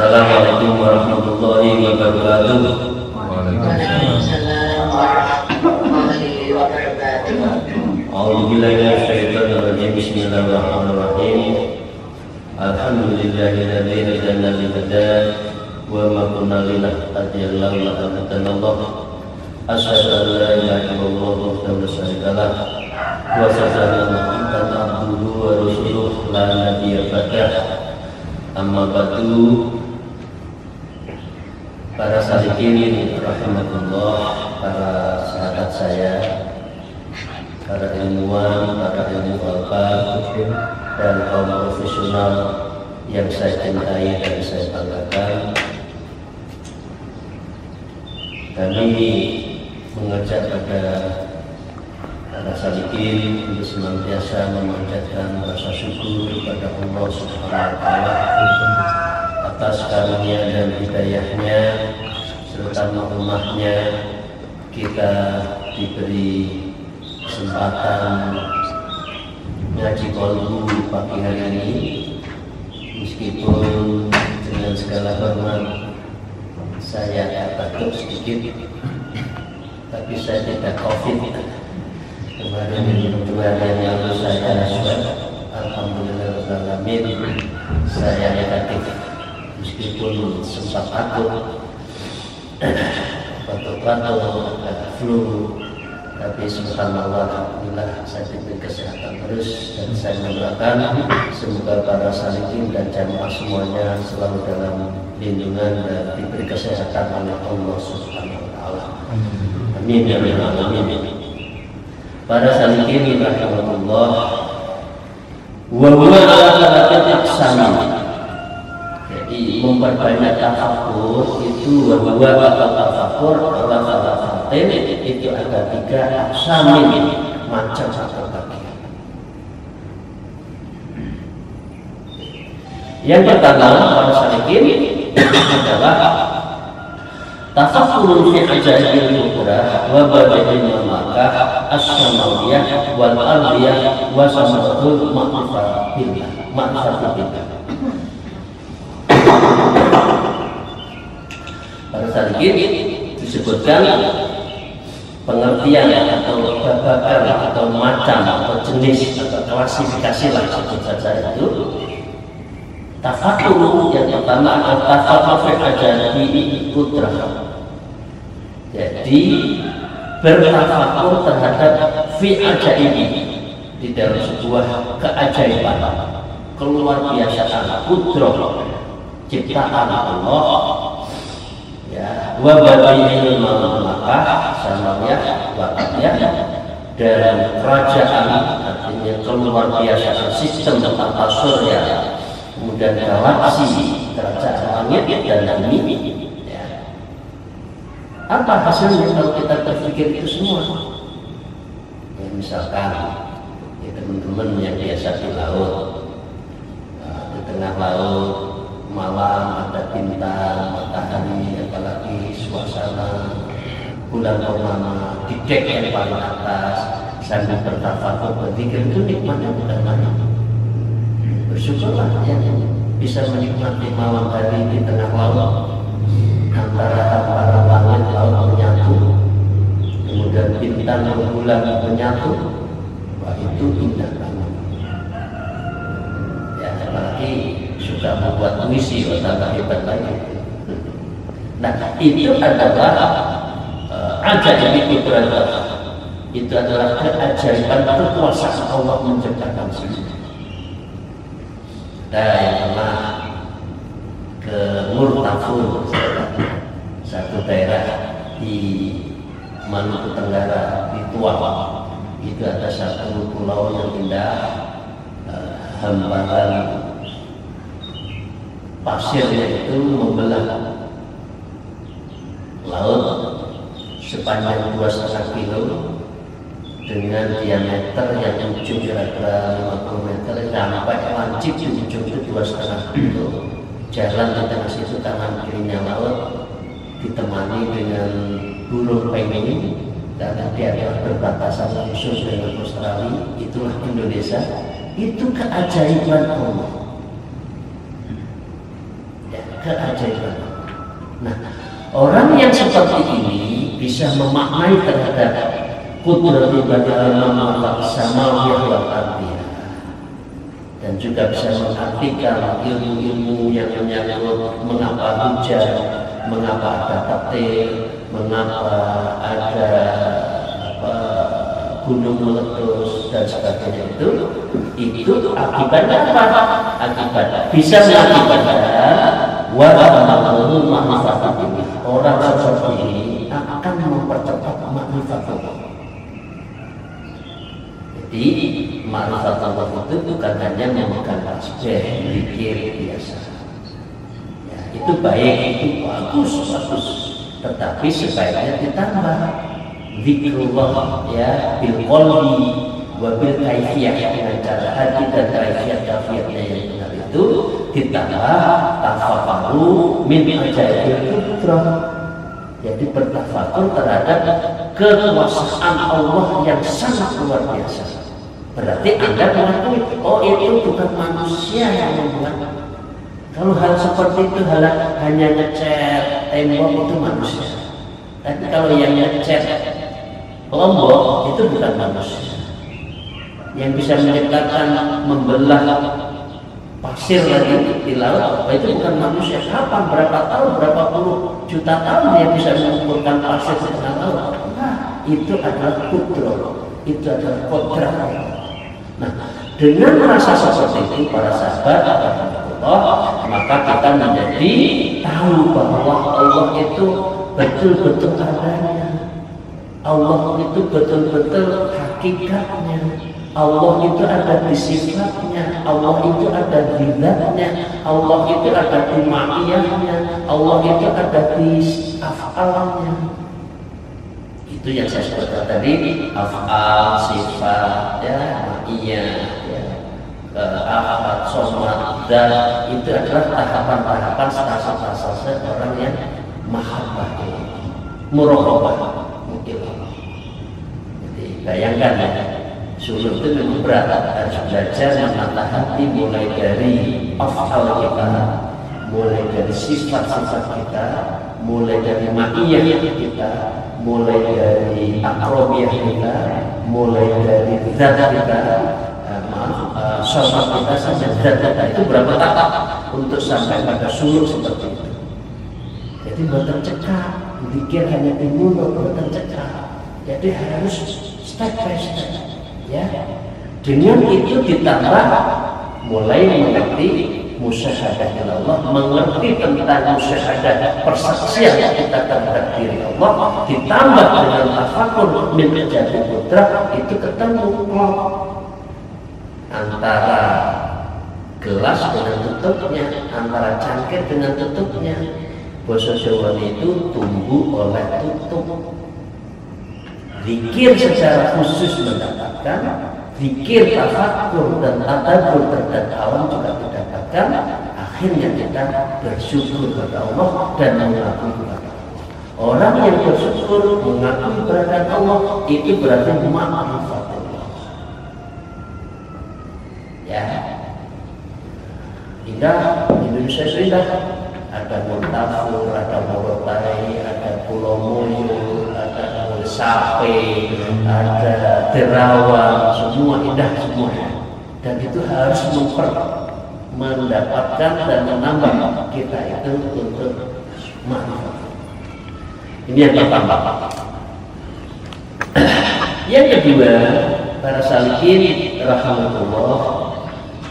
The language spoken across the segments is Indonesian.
Assalamualaikum warahmatullahi wabarakatuh. Waalaikumsalam warahmatullahi wabarakatuh. A'udzubillahi minasyaitonir rajim. Bismillahirrahmanirrahim. Alhamdulillahilladzi hadana lihada wa ma kunna linahtadiya laula an hadanallah. Asyhadu an la ilaha illallah wahdahu la syarika lah wa asyhadu anna Muhammadan abduhu wa rasuluh la nabiyya ba'dah. Amma ba'du. Para salikin rahmatullah, para sahabat saya, para ilmuwan, para ilmu alfa dan kaum profesional yang saya cintai dan saya banggakan, kami mengajak pada para salikin untuk senantiasa memanjatkan rasa syukur kepada Allah Subhanahu wa Ta'ala atas karunia dan hidayahnya serta rahmatnya. Kita diberi kesempatan ngaji kolbu pagi hari ini, meskipun dengan segala hormat saya takut sedikit, tapi saya tidak COVID. Kemarin dua hari yang lalu saya swab, alhamdulillah saya negatif. Meskipun sempat takut batuk-batuk, flu, tapi subhanallah, alhamdulillah saya diberi kesehatan terus, dan saya mendoakan semoga para salikin dan jamaah semuanya selalu dalam lindungan dan diberi kesehatan oleh Allah Subhanahu wa Ta'ala. Amin ya rabbal alamin. Para salikin rahimahullah, wa huwa ala thalathati aqsam. Memperbanyak tafakur itu bahwa tafakur Allah Taala itu ada 3 aksamin, macam satu bagian. Yang pertama pada salikin adalah tafakur fi ajaibil qudrah wa badail makkah as-samawiyah wal ardiyah wa samatul ma'rifatillah. Pada salikin disebutkan pengertian atau babakan atau macam atau jenis atau klasifikasi lah, sebut saja itu. Tafakur yang pertama adalah tafakur ajaibi qudrah. Jadi bertafakur terhadap fi ajaibi, di dalam sebuah keajaiban, keluar biasaan qudrah, ciptaan Allah, ya, wa badail makkah samanya wakatnya, dan kerajaan, artinya keluar biasaan sistem tata surya, kemudian galaksi, kerajaan langit dan bumi. Ya. Apa hasilnya kalau kita terpikir itu semua? Ya, misalkan ya, teman-teman yang biasa di laut, di tengah laut malam ada bintang, matahari, apalagi suasana bulan purnama di dek yang paling atas sambil bertafakur berzikir, itu nikmatnya bukan main. Bersyukurlah yang bisa menikmati malam hari di tengah laut, antara hamparan langit laut menyatu, kemudian bintang dan bulan menyatu. Wah, itu indah banget. Ya, apalagi sudah membuat puisi, tambah hebat lagi. Nah, itu adalah ajaib qudrah. Itu adalah keajaiban kekuasaan Allah menciptakan semuanya. Dan yang pernah ke Murtafur, satu daerah di Maluku Tenggara, di Tuawa, itu ada satu pulau yang indah, hamparan pasirnya itu membelah laut sepanjang 2,5 kilo dengan diameter yang ujung kira-kira 50 meter, sampai lancip di ujung itu 2,5 kilo. Jalan di tengah situ, kanan kirinya laut, ditemani dengan burung penguin, dan di adalah perbatasan langsung dengan Australia. Itulah Indonesia. Itu keajaiban Allah. Ya, keajaiban. Nah, orang yang seperti ini bisa memaknai terhadap qudrati bagaimana samawiyah wal ardiyah, dan juga bisa mengartikan ilmu-ilmu yang menyangkut mengapa hujan, mengapa ada petir, mengapa ada gunung meletus dan sebagainya. Itu akibatnya apa? Akibat bisa mengakibatkan wa'amalahu ma'rifatullah. Orang seperti ini akan mempercepat ma'rifatullah. Jadi ma'rifatullah itu bukan hanya memegang tasbih, zikir biasa. Ya, itu baik, itu bagus. Tetapi sebaiknya ditambah zikrullah, ya, bil qalbi wa bil kaifiyah, dengan cara hati dan kaifiyah-kaifiyahnya yang benar itu ditambah tafakkuru min ajaibil qudrah. Jadi bertafakur terhadap kekuasaan Allah yang sangat luar biasa. Berarti Anda mengakui, oh itu bukan manusia yang membuat. Kalau hal seperti itu hanya ngecat tembok itu manusia. Tapi kalau yang ngecat lombok itu bukan manusia. Yang bisa menciptakan membelah pasir lagi di laut, itu bukan manusia. Kapan, berapa tahun, berapa puluh juta tahun dia bisa mengumpulkan pasir di tengah laut? Nah, itu adalah kudrah, itu adalah kodrah. Nah, dengan merasa seperti itu para sahabat Allah, maka kita menjadi tahu bahwa Allah itu betul-betul adanya, Allah itu betul-betul hakikatnya, Allah itu ada di sifatnya, Allah itu ada di zatnya, Allah itu ada di ma'iyahnya, Allah itu ada di af'alnya. Itu yang saya sebutkan tadi, af'al, sifat, ya, ma'iyah, ya, ahad, somad, dan itu adalah tahapan-tahapan stase-stase orang yang mahabbah, muraqabah. Jadi bayangkan ya, suluk itu memang berat, harus belajar menatah hati mulai dari af'al kita, mulai dari sifat-sifat kita, mulai dari ma'iyah kita, mulai dari akrobiyah kita, mulai dari zat kita, sifat kita sampai zat kita. Itu berapa tahap untuk sampai pada suluk seperti itu. Jadi buat tercekak, pikir hanya di mulut, buat tercekak. Jadi harus step by step. Ya, dengan itu ditambah mulai mengerti musyahadah Allah, mengerti tentang musyahadah persaksian kita terhadap diri Allah, ditambah dengan tafakur min ajaibil qudrah, itu ketemu antara gelas dengan tutupnya, antara cangkir dengan tutupnya. Basa Jawa itu tumbuh oleh tutup. Zikir secara khusus mendapatkan, zikir tafakur dan tadabbur terhadap alam juga mendapatkan. Akhirnya kita bersyukur kepada Allah dan mengakui kepada Allah. Orang yang bersyukur mengakui kepada Allah itu berarti ma'rifatullah. Ya, indah, Indonesia indah. Ada Montafur, ada Morotai, ada Pulau Moyo, ada Sape, ada Derawan, semua indah semua. Dan itu harus mendapatkan dan menambah kita itu untuk ma'rifat. Ini yang pertama. Yang kedua, para salikin rahmatullah,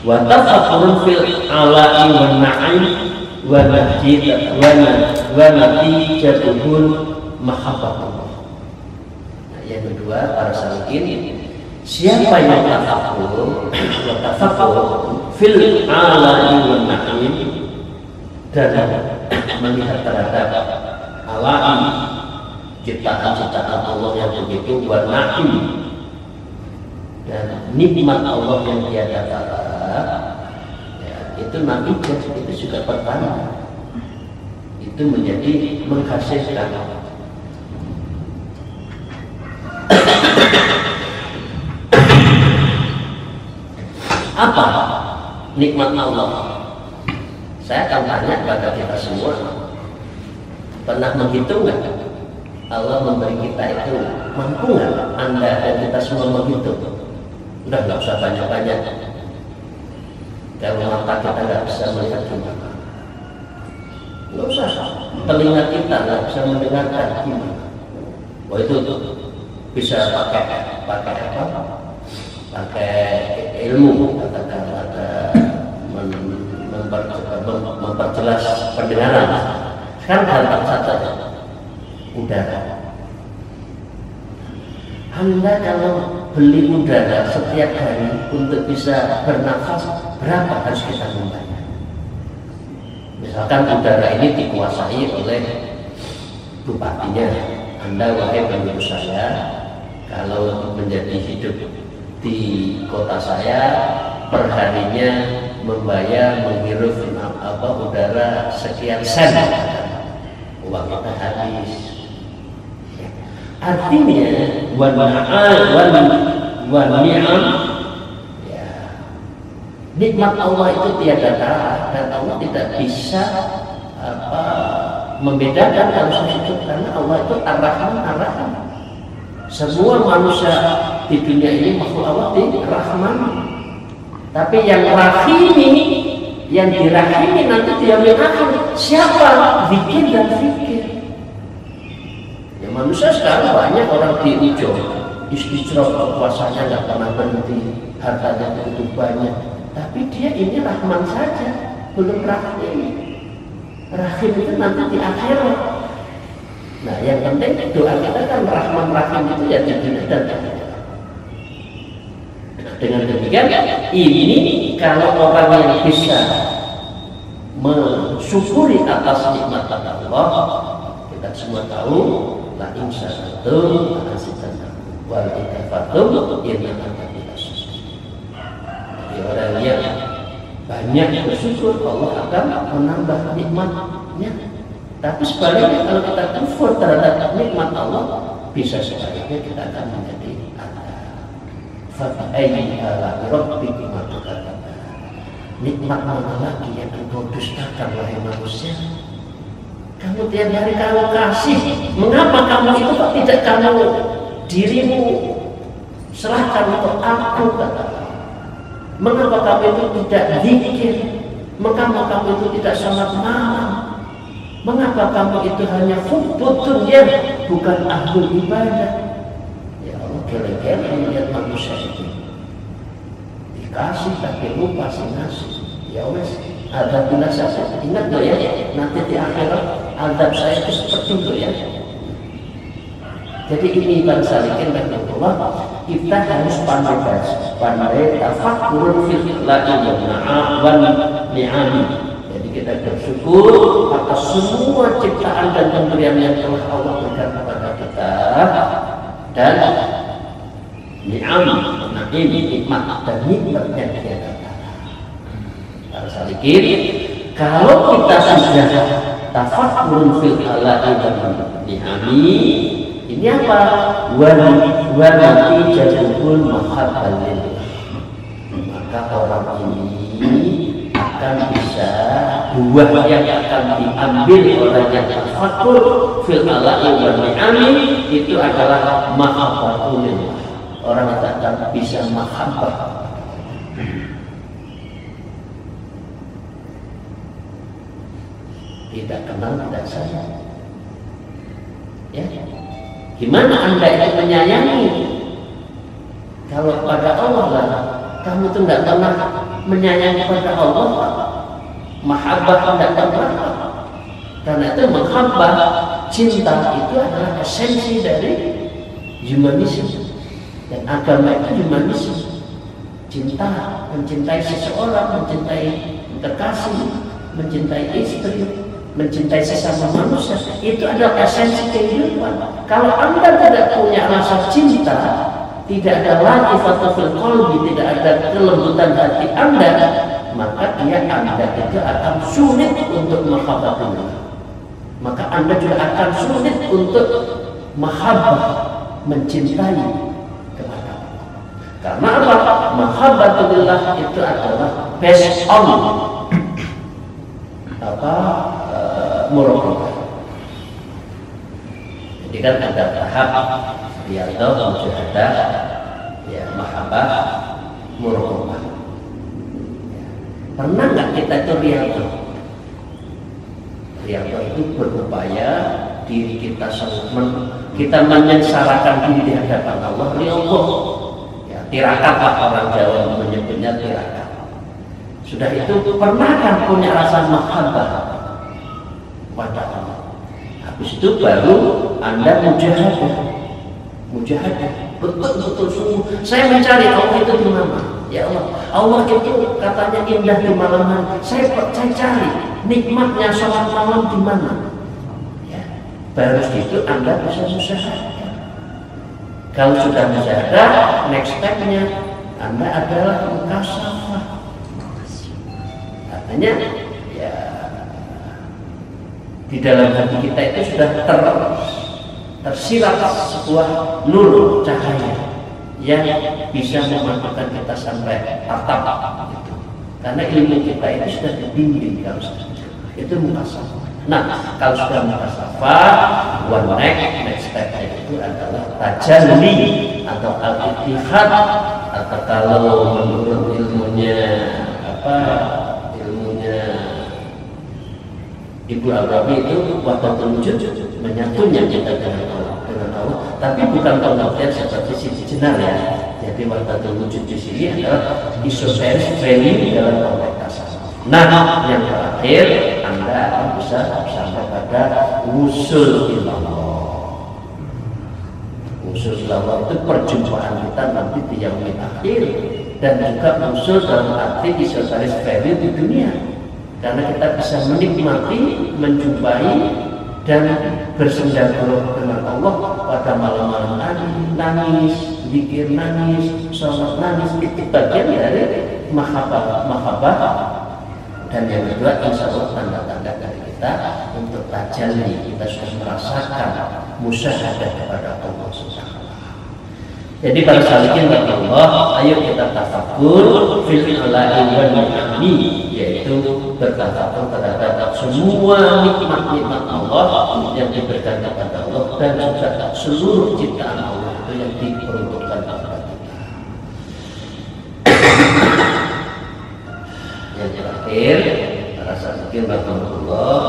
wa tafakkurun fil ala'i wan na'im wa natijatuhul mahabbatullah. Nah, yang kedua, para salikin, siapa yang tafakur fil ala'i wan na'im, dan melihat terhadap ala'i, ciptaan-ciptaan Allah yang begitu, wa na'im, dan nikmat Allah yang tiada tara, itu nanti itu juga pertanda, itu menjadi menghasilkan. Apa nikmat Allah? Saya akan tanya kepada kita semua, pernah menghitung nggak? Allah memberi kita itu, mampu nggak Anda dan kita semua menghitung? Udah nggak usah banyak-banyak. Kalau mata kita nggak bisa melihat gimana? Nggak usah. Telinga kita nggak bisa mendengarkan gimana? Oh itu bisa pakai apa? Pakai ilmu, katakan ada memperjelas pendengaran. Sekarang hal saja udara. Anda kalau beli udara setiap hari untuk bisa bernafas, berapa harus kita membayar? Misalkan udara ini dikuasai oleh bupatinya. Anda wahai pengurus saya, kalau menjadi hidup di kota saya, perharinya membayar menghirup udara sekian sen, uang kita habis. Artinya ni'am, ya, nikmat Allah itu tiada tara dan Allah tidak bisa membedakan kalau itu, karena Allah itu ar-Rahman. Semua manusia di dunia ini makhluk Allah di Rahman. Tapi yang rahimi, yang dirahimi nanti dia akhir. Siapa? Zikir dan fikir. Ya manusia sekarang banyak orang di ujung, istisraf puasanya nggak pernah berhenti, hartanya begitu banyak. Tapi dia ini Rahman saja, belum rahim. Rahim itu nanti di akhirat. Nah, yang penting doa kita kan Rahman Rahim itu ya di dunia dan akhirat. Dengan demikian, ini kalau orang yang bisa mensyukuri atas nikmat Allah, kita semua tahu, la insya Allah wal ikafatum inna kita syukur. Jadi orang yang banyak bersyukur, Allah akan menambah nikmatnya. Tapi sebaliknya kalau kita kufur terhadap nikmat Allah, bisa sebaliknya kita akan menjadi nikmat mana lagi yang engkau dustakan wahai manusia? Kamu tiap hari kamu kasih, mengapa kamu itu kok tidak kamu dirimu serahkan untuk aku, kata? Mengapa kamu itu tidak zikir? Mengapa kamu itu tidak salat malam? Mengapa kamu itu hanya hubbud dunya, bukan ahlul ibadah? Ya Allah, kira-kira melihat manusia itu dikasih tapi lupa sih ngasih. Ya wes, ada bila saya ingat loh ya, nanti di akhirat azab saya itu seperti itu ya. Jadi ini bangsa salikin rahmatullah, kita harus pandai tafakkur fil khalqi wal ni'am. Jadi kita bersyukur atas semua ciptaan dan pemberian yang telah Allah berikan kepada kita, dan ni'am, nikmat dan nikmat yang tiada tara. Para salikin, kalau kita sudah tafakkur fil khalqi wal ni'am, ini apa? Wanati jadul mahabbalil. Maka orang ini akan bisa buah yang akan diambil oleh yang tafakkur fil khalqi wal ni'am itu adalah mahabbatul. Orang akan bisa mahabbah. Tidak kenal, tidak sayang. Ya. Gimana Anda itu menyayangi? Kalau pada Allah lah, kamu tuh nggak pernah menyayangi pada Allah, mahabbah tidak pernah. Karena itu mahabbah, cinta itu adalah esensi dari humanisme, dan agama itu humanisme. Cinta, mencintai seseorang, mencintai kekasih, mencintai istri, mencintai sesama manusia, itu adalah esensi kehidupan. Kalau Anda tidak punya rasa cinta, tidak ada lagi fatafil qalbi, tidak ada kelembutan hati Anda, maka Anda itu akan sulit untuk mahabbatullah. Maka Anda juga akan sulit untuk mahabbah, mencintai kepada Allah. Karena apa? Mahabbatullah itu adalah based on muraqabah. Jadi kan ada tahap riyadhah, mujahadah, ya mahabbah, muraqabah. Pernah nggak kita itu riyadhah? Riyadhah itu berupaya diri kita kita menyengsarakan diri di hadapan Allah. Allah, ya, tirakat lah orang Jawa menyebutnya tirakat. Sudah itu pernah kan punya rasa mahabbah pada Allah. Habis itu baru Anda mujahadah, betul-betul sungguh. Saya mencari Allah itu di mana? Ya Allah itu katanya indah di malam hari. Saya cari nikmatnya sholat malam di mana? Ya, baru itu Anda bisa musyahadah. Kalau sudah musyahadah, next step-nya Anda adalah mukasyafah. Artinya ya di dalam hati kita itu sudah tersirat sebuah nur cahaya yang bisa memantapkan kita sampai harta itu. Karena ilmu kita itu sudah dibimbing kalau itu mukasyafah. Nah, kalau sudah mukasyafah, next step itu adalah tajalli atau al-ittihad, atau kalau menurut ilmunya Ibu Al-Rabi itu wahdatul wujud, menyatunya kita dengan Allah. Tapi bukan pengertian seperti sisi jenar ya. Jadi wahdatul wujud di sini adalah isoteris value dalam konteks tasawuf. Nah, yang terakhir Anda akan bisa sampai pada usul ilallah. Usul ilallah itu perjumpaan kita nanti di yaumil akhir, dan juga usul dalam arti isoteris value di dunia. Karena kita bisa menikmati, menjumpai, dan bersendagurau dengan Allah pada malam-malam nangis, zikir nangis, sholat nangis. Itu bagian dari mahabbah. Dan yang kedua, insya Allah tanda-tanda dari kita untuk tajalli, kita sudah merasakan musyahadah kepada Allah Subhanahu. Jadi para salikin Allah, ayo kita tafakkur fil ala'i wal ni'ami, yaitu bertafakkur terhadap semua nikmat-nikmat Allah yang diberikan kepada Allah dan juga seluruh ciptaan Allah itu yang diperuntukkan kepada kita. Yang terakhir, para salikin Allah,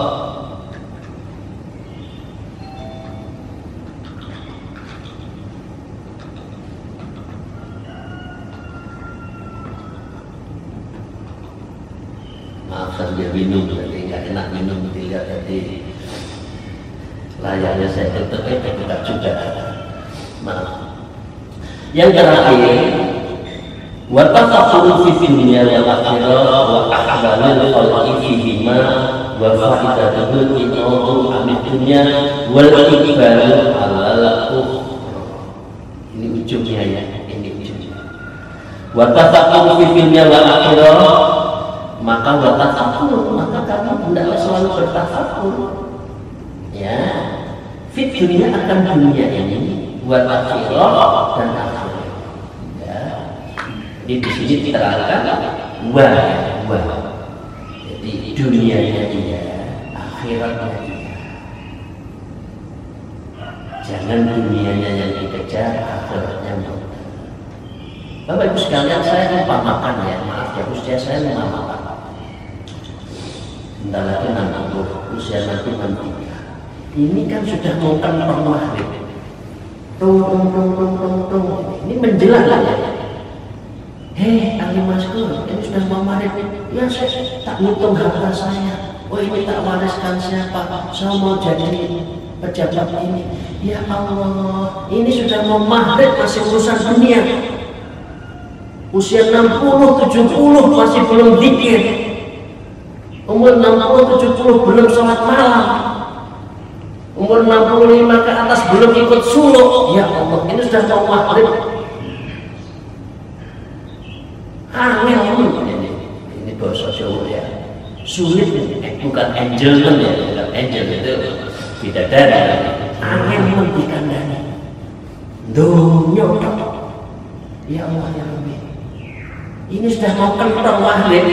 maafkan dia minum, jadi nggak enak minum tidak, jadi layarnya saya tutup buka juga. Maaf. Yang terakhir, wa tafakkur fi dunya wal akhirah wa ahwalil khalqi fihima wa fa'idatul inatu amid dunya wal iqbalu alal ukhra. Ini ujungnya ya, ini ujungnya. Wa tafakkur fi dunya wal akhirah, maka bertafakur, maka kamu hendaklah selalu bertafakur, ya, fit dunia akan dunia ini, wal akhirah dan akhirat. Ya, di sini diterangkan wah. Jadi dunianya dia, akhiratnya dia. Jangan dunianya yang dikejar, akhiratnya bukan. Bapak Ibu sekalian, saya umpamakan ya, maaf ya, usia saya 5 tahun. Bentar lagi 60, usia nanti 63. Ini kan sudah mau kentong maghrib. Tung. Ini menjelang lah ya. Hei, ahli maskur, ini sudah mau maghrib. Ya, saya tak ngitung harta saya. Oh, ini tak wariskan siapa? Saya mau jadi pejabat ini. Ya Allah, ini sudah mau maghrib masih urusan dunia. Usia 60, 70 masih belum zikir. Umur 60-70 belum sholat malam. Umur 65 ke atas belum ikut suluk. Ya Allah, ini sudah mau maghrib. Angel ini bahasa Jawa ya. Sulit, bukan angel ya, bukan angel itu bidadari. Angel dikandani. Dunia. Ya Allah ya Rabbi. Ini sudah mau kentong maghrib.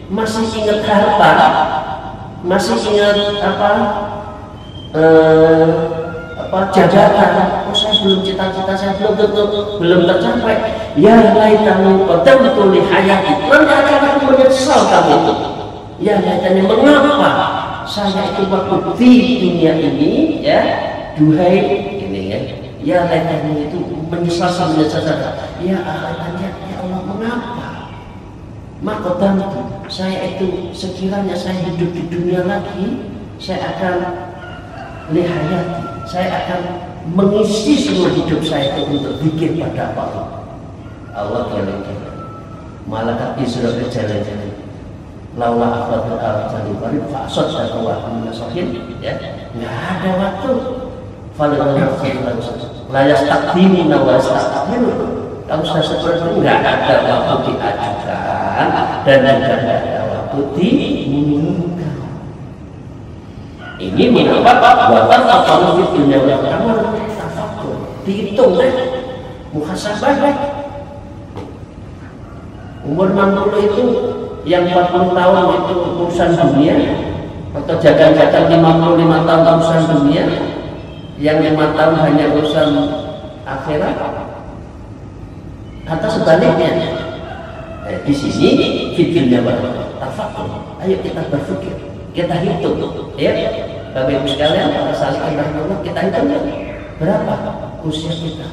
Masih ingat harta, masih ingat jabatan, saya belum cita-cita saya belum tercapai. Ya laitani qaddamtu li hayati, nanti akan aku menyesal kamu itu. Ya laitani, mengapa saya itu waktu di dunia ini, ya duhai ini ya laitani itu menyesal. Ya laitani, ya Allah, mengapa maka saya itu sekiranya saya hidup di dunia lagi, saya akan lihayati, saya akan mengisi seluruh hidup saya itu untuk zikir pada Allah. Malaikat Israel berjalan-jalan, laula akhadul al-jalil qarib fa'asad wa minasohin, ya nggak ada waktu. La yastaqdimuna wa yastaqdimun. Kalau sudah seperti itu nggak ada waktu diajukan dan tidak ada waktu dimundurkan. Ini mengapa buatan apa di dunia yang kamu dihitung deh, muhasabah deh. Umur 60 itu yang 40 tahun itu urusan dunia, atau jaga-jaga 55 tahun urusan dunia, yang 5 tahun hanya urusan akhirat. Atau sebaliknya, di sini fitrnya tafakur. Ayo kita berpikir, kita hitung, ya, Bapak Ibu sekalian, para salihin rahmatullah, kita hitung berapa usia kita.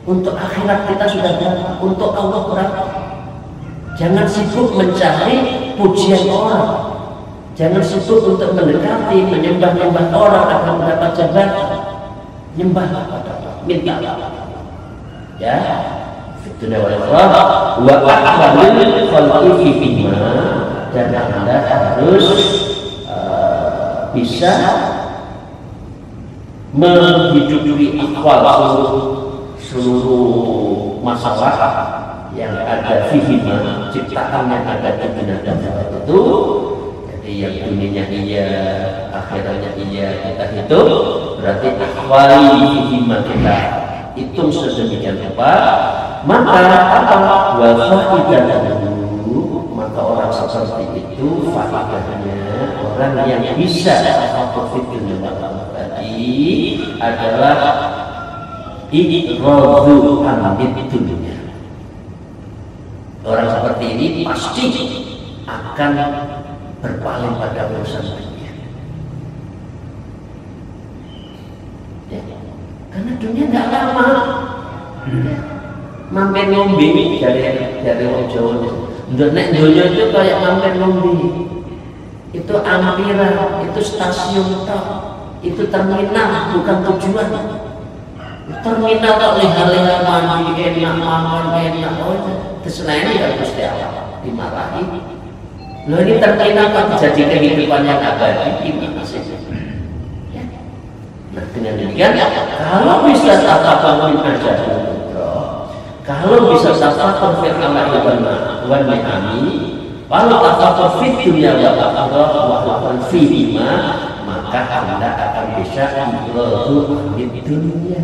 Untuk akhirat kita sudah berapa? Untuk Allah berapa? Jangan sibuk mencari pujian orang, jangan sibuk untuk mendekati, menyembah orang akan mendapat jabatan. Nyembahlah pada Allah, minta ya. Dunia wal akhirah wa aqbalil khalqi fihima, dan Anda harus bisa menghidupi akwal seluruh masalah yang ada fihima, ciptaan yang ada di dunia dan akhirat itu. Jadi yang dunianya iya, akhiratnya iya, kita hitung, berarti akwali fihima kita hitung sedemikian rupa. Maka apa? Wafa'idatuhu, maka orang seperti itu faidahnya, orang yang bisa berpikir tadi adalah i'radhu anid dunia. Orang seperti ini pasti akan berpaling pada urusan dunia. Ya. Karena dunia tidak lama. Mampir ngombe dari orang Jawa. Nek dunia itu kayak mampir ngombe. Itu ampiran, itu stasiun tok, itu terminal, bukan tujuan. Terminal kok leha-leha mandi enak, makan enak, terserah ini ya Gusti Allah dimarahi. Loh ini terminal kok jadi kehidupan yang abadi, gimana sih? Nah dengan demikian, kalau bisa tatapan aja, kalau bisa tafakur fil amali wal ni'ami, kalau tafakur fid dunya wal akhirah wa fihima, maka Anda akan bisa i'radhu anid dunya.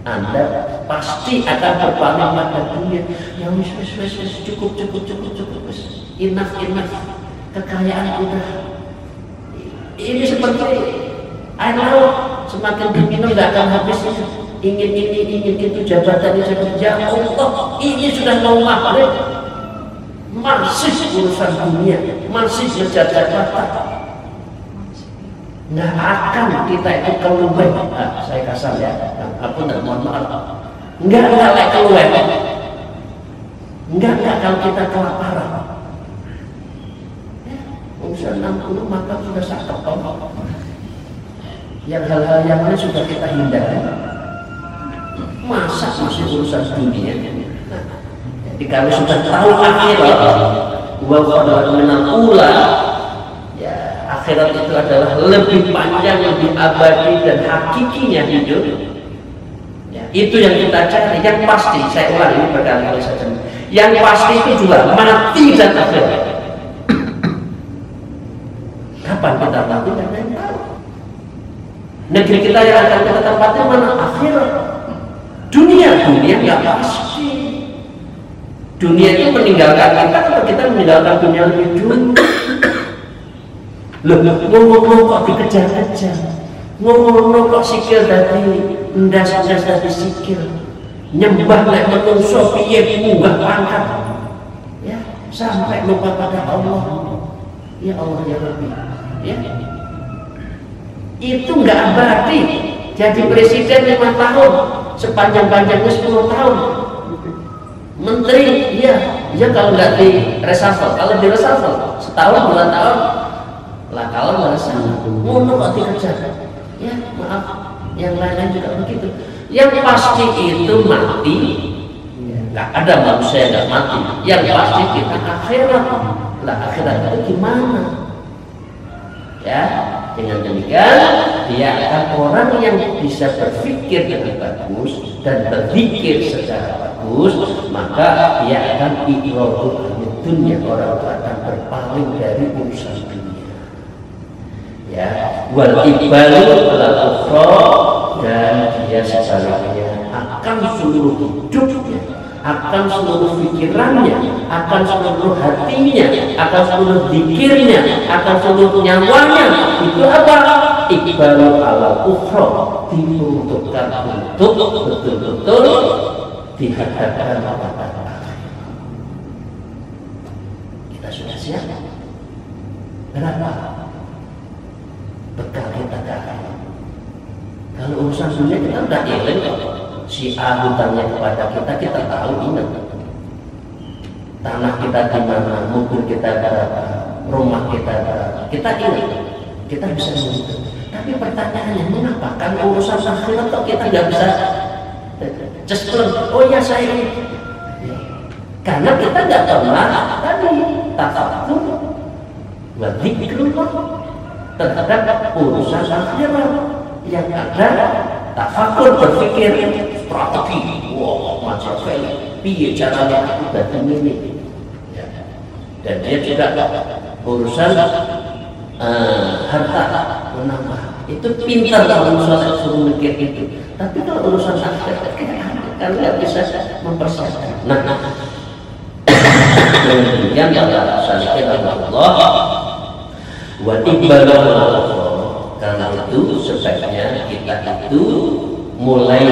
Anda pasti akan berpaling pada dunia. Yang wis cukup enough, kekayaan udah. Ini seperti air laut, semakin diminum nggak akan habis. Ingin itu jabatan ya Allah, ini sudah mau maghrib, masih urusan dunia, masih ngejar jabatan. Nggak akan kita itu keluar. Saya kasar ya, aku tidak mohon maaf. Nggak keluar. Nggak kalau kita kelaparan. Usia 60 maka sudah sakit. Yang hal-hal yang lain sudah kita hindari. Masa masih urusan dunia? Nah, jadi kalau sudah tahu akhirat, wa menakula, ya akhirat itu adalah lebih panjang, lebih abadi dan hakikinya hidup. Ya, itu yang kita cari. Yang pasti, saya ulang ini berkali-kali saja. Yang pasti itu juga mati dan akhirat. Kapan kita mati dan yang tahu? Negeri kita yang akan kita tempati mana? Akhirat. Dunia nggak pasti. Dunia itu meninggalkan kita, kalau kita meninggalkan dunia lebih dulu. Loh, ngomong kok dikejar-kejar, ngomong kok sikil tadi ndas-ndas tadi sikil, nyembah lek menungso piye munggah pangkat, ya sampai lupa pada Allah. Ya Allah ya Rabbi, ya itu nggak abadi. Jadi presiden 5 tahun, sepanjang-panjangnya 10 tahun. Menteri, ya kalau nggak di reshuffle, kalau di reshuffle setahun 2 tahun lah, kalau merasa ngono kok dikejar. Ya maaf, yang lain-lain juga begitu. Yang pasti itu mati, nggak ada manusia yang nggak mati. Yang pasti kita akhirat. Lah akhirat itu gimana? Ya, dengan demikian dia akan orang yang bisa berpikir dengan bagus dan berzikir secara bagus, maka dia akan iqradu dunia, orang akan berpaling dari urusan dunia. Ya, wal ibalu ala ukhra, dan dia sebaliknya akan seluruh hidupnya, akan seluruh pikirannya, akan seluruh hatinya, akan seluruh zikirnya, akan seluruh nyawanya itu apa? Iqbalu ala ukhra, diperuntukkan untuk betul-betul dihadapkan pada akhirat. Kita sudah siap? Berapa bekal kita ke akhirat? Kalau urusan dunia kita udah ilang kok. Si A hutangnya kepada kita tahu, ingat. Tanah kita di mana, mobil kita berapa, rumah kita berapa, kita ingat, kita bisa menghitung. Tapi pertanyaannya, mengapa? Kan urusan akhirat kok kita nggak bisa cespleng, oh ya saya ini. Karena kita nggak pernah tadi tafakur wa dzikrullah terhadap urusan akhirat yang ada. Tafakur berpikir strategi, wah macam film, piye caranya aku datang ini, ya. Dan dia juga urusan harta menambah, itu pintar kalau misalnya suruh mikir itu. Tapi kalau urusan akhirat kan nggak bisa mempersiapkan. Nah, demikian kata Syaikhul Allah, wa ibadah. Karena itu sebaiknya kita itu mulai,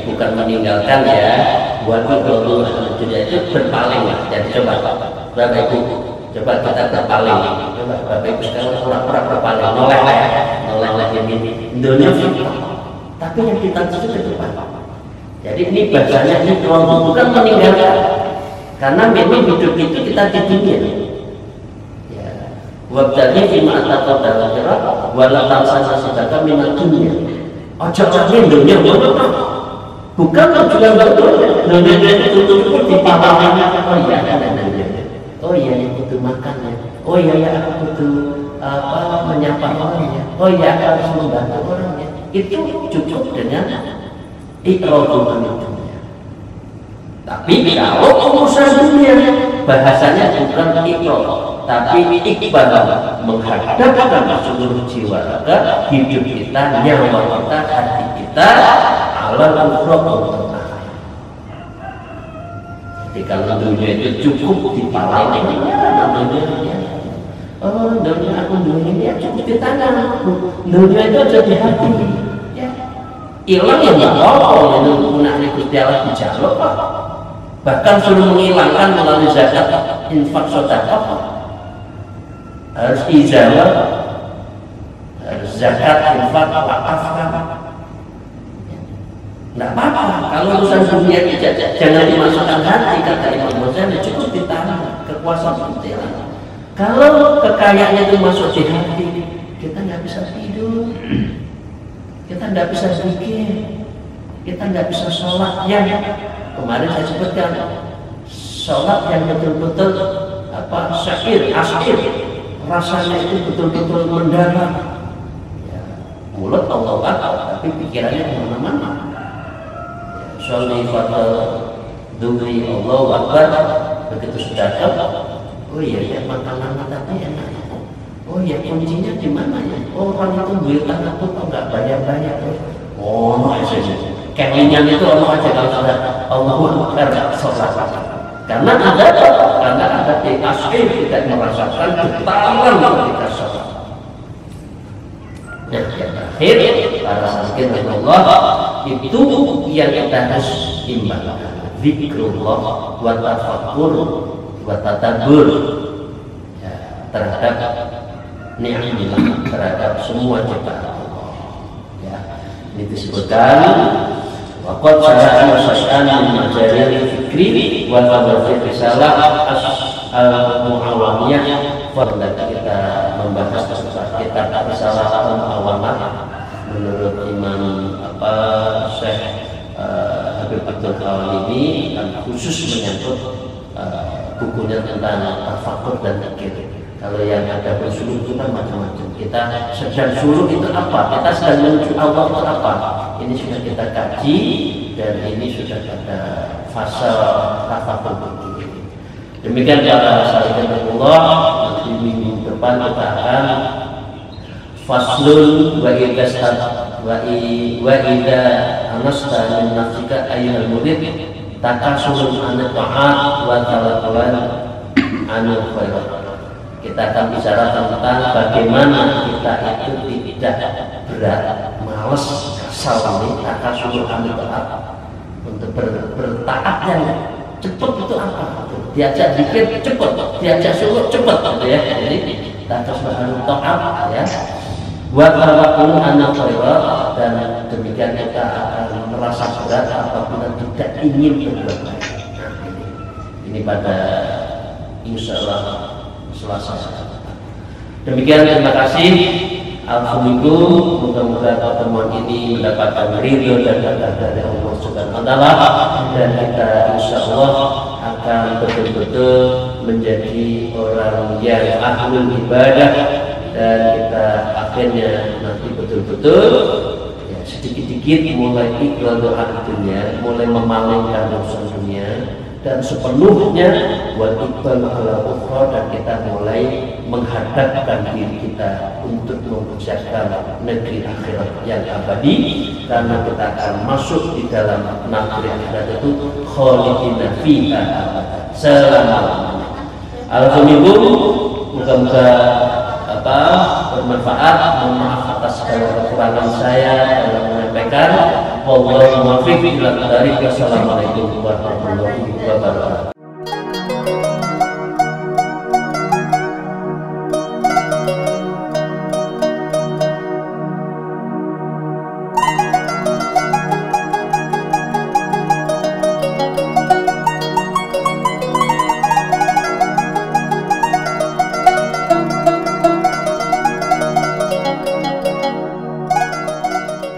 bukan meninggalkan ya, buat itu berpaling lah. Jadi coba Bapak Ibu, coba kita berpaling. Coba Bapak Ibu sekarang pura-pura berpaling, noleh ini dunia, tapi yang kita tuju ke depan. Jadi ini bahasanya ini bukan meninggalkan, karena memang hidup itu kita di dunia. Wabdani fima ataqad al-akhirah wala tansa sadaka minad dunya. Aja cari dunia bukan tujuan betul. Dunia itu tutup di paparannya. Oh iya ada dunia. Oh iya itu makannya. Oh iya ya aku butuh menyapa orangnya. Oh iya harus membantu orangnya. Itu cukup dengan iqradu dunia. Tapi kalau urusan dunia bahasanya bukan iqrad, tapi iqbal, menghadapkan seluruh jiwa raga, hidup kita, nyawa kita, hati kita ala ukhra untuk akhirat. Jadi kalau dunia itu cukup dipalai, oh dunia aku dunia ini cukup di tangan, dunia itu ada di hati. Hilang ya nggak apa-apa, itu punahnya Gusti Allah dijaluk kok. Bahkan suruh menghilangkan melalui zakat, infak, sedekah. Harus ijazah, harus zakat, infak, wakaf, nggak apa-apa. Kalau urusan dunia jangan dimasukkan hati, kata Imam Ghazali, cukup di tangan, kekuasaan seperti itu. Kalau kekayaannya itu masuk di hati, kita nggak bisa tidur, kita nggak bisa zikir, kita nggak bisa sholat. Yang kemarin saya sebutkan, sholat yang betul-betul syair, asyir. Rasanya itu betul-betul mendalam. Ya, mulut Allah tahu, tapi pikirannya kemana-mana. Sholli fadl duri Allah Akbar, begitu sudah tahu. Oh iya ya makanan tadi enak. Oh iya kuncinya di mana ya? Oh orang itu duit tanah tuh nggak bayar-bayar. Oh no aja. Kayaknya itu orang aja kalau sudah Allah Akbar sholat. Karena ada di asli tidak merasakan getaran ketika sholat. terakhir para salikin Allah itu yang kita harus imbangkan, zikrullah wa tafakkur wa tadabbur ya, terhadap nikmat, terhadap semua ciptaan Allah ya. Ini disebutkan waqad syara'na syai'an min majalil fikri wa tawaffir risalah al-mu'awamiyah. Pada kita membahas kitab risalah al-mu'awamah menurut Imam Syekh Habib Abdul Hawalini dan khusus menyangkut bukunya tentang tafakur dan zikir. Kalau yang ada bersuluh itu kan macam-macam. Kita sedang suluh itu apa? Kita sedang menuju Allah itu apa? Ini sudah kita kaji dan ini sudah pada fase tafakur. Demikian para salikin Allah. Nanti minggu depan kita akan faslun wa idza anasta min nafsika ayyuhal murid takasulun an ta'at wa talaqwan anil khairat. Kita akan bicara tentang bagaimana kita itu tidak berat, malas, kasal ini takasulun an ta'at, untuk bertaat yang cepat itu apa? Diajak zikir cepat, diajak syukur cepat gitu ya. Jadi takasulun an ta'at ya. Buat apapun anak khairat, dan demikian kita akan merasa berat apabila tidak ingin berbuat baik. Ini pada insya Allah Selasa. Demikian, terima kasih. Alhamdulillah, moga-moga pertemuan ini mendapatkan ridho dan berkah dari Allah Subhanahu wa Ta'ala, dan kita insya Allah akan betul-betul menjadi orang yang ahlul ibadah, dan kita akhirnya nanti betul-betul ya, sedikit-sedikit mulai ikhlas doa dunia, mulai memalingkan urusan dunia, dan sepenuhnya buat iqbal ala ukhra, dan kita mulai menghadapkan diri kita untuk mengucapkan negeri akhirat yang abadi, karena kita akan masuk di dalam negeri akhirat itu khalidina fiha selama-lamanya. Alhamdulillah, moga-moga bermanfaat. Mohon maaf atas segala kekurangan saya dalam menyampaikan. Wallahu muwaffiq ila aqwamit thoriq. Wassalamualaikum warahmatullahi wabarakatuh.